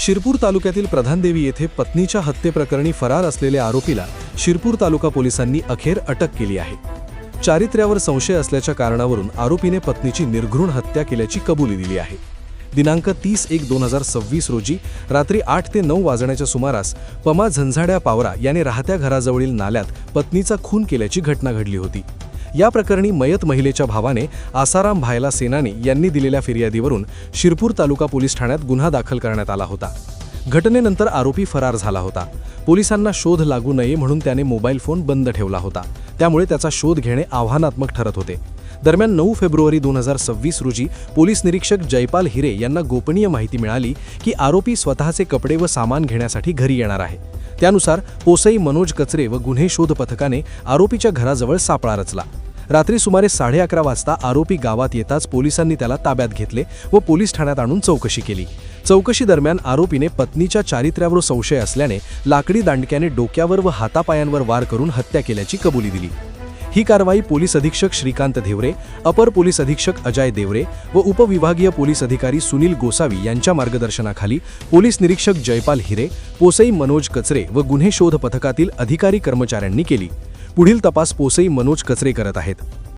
शिरपूर तालुक्यातील प्रधानदेवी येथे पत्नीच्या हत्येप्रकरणी फरार असलेल्या आरोपीला शिरपूर तालुका पोलिसांनी अखेर अटक केली आहे। चारित्र्यावर संशय असल्याच्या कारणावरून आरोपीने पत्नीची निर्घृण हत्या केल्याची कबुली दिली आहे। दिनांक 30/1/2026 रोजी रात्री 8 ते 9 वाजण्याच्या सुमारास पमा झंझाड्या पावरा याने राहत्या घराजवळील नाल्यात पत्नीचा खून केल्याची घटना घडली होती। या प्रकरणी मयत महिलेच्या भावाने आसाराम भायला सेनानी यांनी दिलेल्या फिर्यादीवरून शिरपूर तालुका पोलीस ठाण्यात गुन्हा दाखल करण्यात आला होता। घटनेनंतर आरोपी फरार झाला होता। पोलिसांना शोध लागू नये म्हणून त्याने मोबाईल फोन बंद ठेवला होता, त्यामुळे त्याचा शोध घेणे आव्हानात्मक ठरत होते। दरम्यान 9 फेब्रुवारी 2026 रोजी पोलीस निरीक्षक जयपाल हिरे यांना गोपनीय माहिती मिळाली की आरोपी स्वतःचे कपडे व सामान घेण्यासाठी घरी येणार आहे। त्यानुसार पोसई मनोज कचरे व गुन्हे शोध पथकाने आरोपीच्या घराजवळ सापळा रचला। रात्री सुमारे 11:30 वाजता आरोपी गावात येताच पोलिसांनी त्याला ताब्यात घेतले व पोलीस ठाण्यात आणून चौकशी केली। चौकशी दरम्यान आरोपीने पत्नीच्या चारित्र्यावर संशय असल्याने लाकडी दांडक्याने डोक्यावर व हातापायांवर वार करून हत्या केल्याची कबुली दिली। ही कारवाई पोलीस अधीक्षक श्रीकांत धेवरे, अपर पोलीस अधीक्षक अजय देवरे व उपविभागीय पोलीस अधिकारी सुनील गोसावी यांच्या मार्गदर्शनाखाली पोलीस निरीक्षक जयपाल हिरे, पोसई मनोज कचरे व गुन्हे शोध पथकातील अधिकारी कर्मचाऱ्यांनी केली। पुढील तपास पोसई मनोज कचरे करत आहेत।